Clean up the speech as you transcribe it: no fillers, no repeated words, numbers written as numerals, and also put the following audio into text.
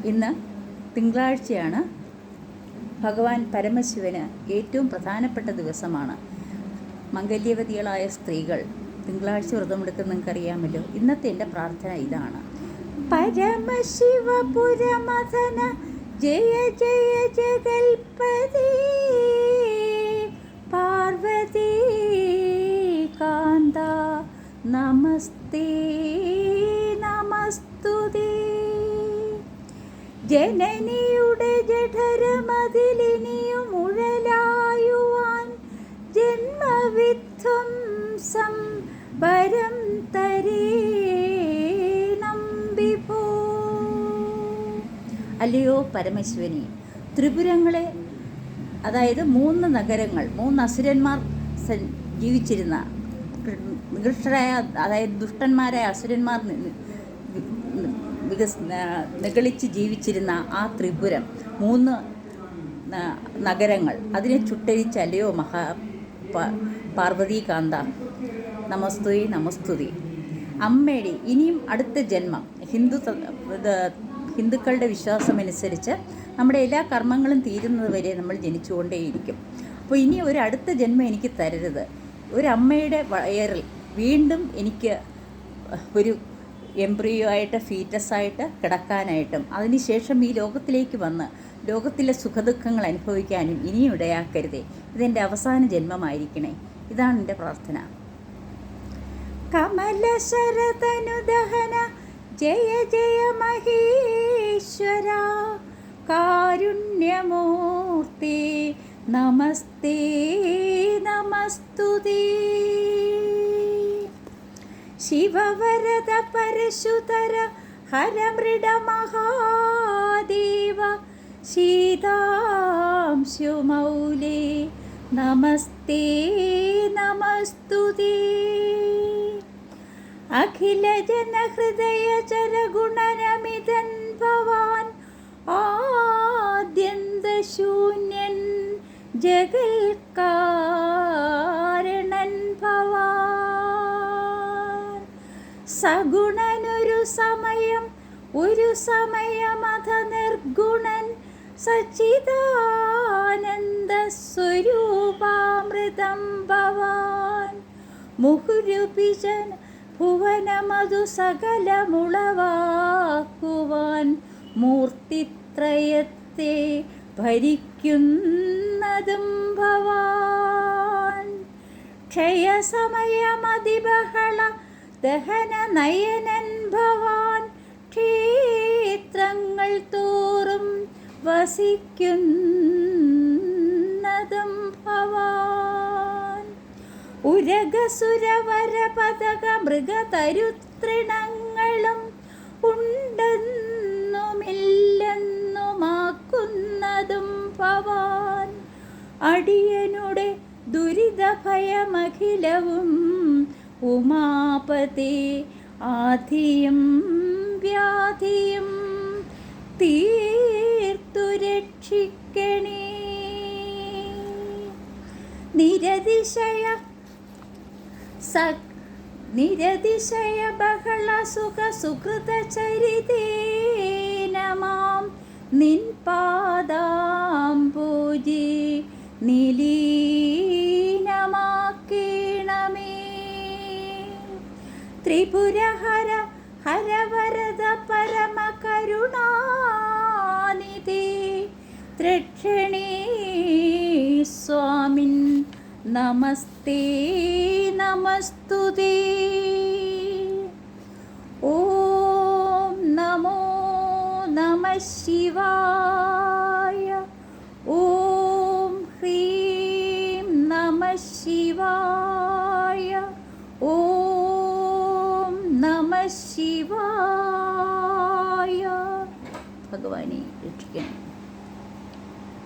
ഇന്ന് തിങ്കളാഴ്ചയാണ്. ഭഗവാൻ പരമശിവന് ഏറ്റവും പ്രധാനപ്പെട്ട ദിവസമാണ്. മംഗല്യവതികളായ സ്ത്രീകൾ തിങ്കളാഴ്ച വ്രതമെടുക്കുന്ന നിങ്ങൾക്കറിയാമല്ലോ. ഇന്നത്തെ എൻ്റെ പ്രാർത്ഥന ഇതാണ്: പരമശിവപുരമഥന ജയ ജയ ജഗൽപതി പാർവതി കാന്ത നമസ്തേ നമസ്തുതേ. ജനനിയുടെ ജഠരമതിലിനിയും ഉഴലായുവാൻ ജന്മവിധ്വംസം വരം തരേണം വിഭോ. അല്ലയോ പരമശിവനെ, ത്രിപുരങ്ങളെ, അതായത് 3 നഗരങ്ങൾ, 3 അസുരന്മാർ ജീവിച്ചിരുന്ന, നികൃഷ്ടരായ, അതായത് ദുഷ്ടന്മാരായ അസുരന്മാർ നിഗളിച്ച് ജീവിച്ചിരുന്ന ആ ത്രിപുരം, 3 നഗരങ്ങൾ, അതിനെ ചുട്ടരിച്ചല്ലയോ പാർവതീകാന്ത നമസ്തുതി നമസ്തുതി. അമ്മയുടെ ഇനിയും അടുത്ത ജന്മം, ഹിന്ദുക്കളുടെ വിശ്വാസമനുസരിച്ച് നമ്മുടെ എല്ലാ കർമ്മങ്ങളും തീരുന്നത് വരെ നമ്മൾ ജനിച്ചുകൊണ്ടേയിരിക്കും. അപ്പോൾ ഇനി ഒരു അടുത്ത ജന്മം എനിക്ക് തരരുത്. ഒരമ്മയുടെ വയറിൽ വീണ്ടും എനിക്ക് ഒരു എംബ്രിയോ ആയിട്ട്, ഫീറ്റസായിട്ട് കിടക്കാനായിട്ടും അതിനുശേഷം ഈ ലോകത്തിലേക്ക് വന്ന് ലോകത്തിലെ സുഖദുഃഖങ്ങൾ അനുഭവിക്കാനും ഇനിയും ഇടയാക്കരുതേ. ഇതെൻ്റെ അവസാന ജന്മമായിരിക്കണേ. ഇതാണ് എൻ്റെ പ്രാർത്ഥന. കമലശരതനുദഹന ജയ ജയ മഹേശ്വര കാരുണ്യമൂർത്തി നമസ്തേ നമസ്തുതേ. ശിവവരദ പരശുതര ഹരമൃഡ മഹാദേവ ശീതാംശുമൗലേ നമസ്തേ നമസ്തുതേ. അഖില ജനഹൃദയ ചരഗുണരമിതൻ ഭവാൻ ആദ്യന്തശൂന്യൻ ജഗൽക്കാരണൻ ഭവാൻ. സഗുണനൊരു സമയം, ഒരു സമയമഥ നിർഗുണൻ സച്ചിദാനന്ദ സ്വരൂപാമൃതം ഭവാൻ. മുഹുരുപിജൻ ഭുവനമതു സകലമുളവാക്കുവാൻ മൂർത്തിത്രയത്തെ ഭരിക്കുന്നതും ഭവാൻ. ക്ഷയസമയമതിബഹള ദഹന നയനൻ ഭവാൻ. ക്ഷേത്രങ്ങൾ തോറും വസിക്കുന്നതും ഭവാൻ. ഉരഗസുരവരപതക മൃഗതരുതൃണങ്ങളും ഉണ്ടെന്നുമില്ലെന്നുമാക്കുന്നതും ഭവാൻ. അടിയനുടെ ദുരിതഭയമഖിലവും ഉമാപതേ ആധിയും വ്യാധിയും തീർത്തു രക്ഷിക്കണേ. നിരതിശയ ബഹള സുഖ സുഹൃത ചരിതേനമാം നിൻ പാദാംബുജി നിലീനമാക്കണമേ. ത്രിപുരഹര ഹരവരദ പരമ കരുണാനിധി ത്രക്ഷണേ സ്വാമിൻ നമസ്തേ നമസ്തുതേ. ഓം നമോ നമഃ ശിവായ. ഓം ഹ്രീം നമഃ ശിവായ. ഓം നമഃ ശിവായ. ഭഗവാനെ രക്ഷിക്കണം.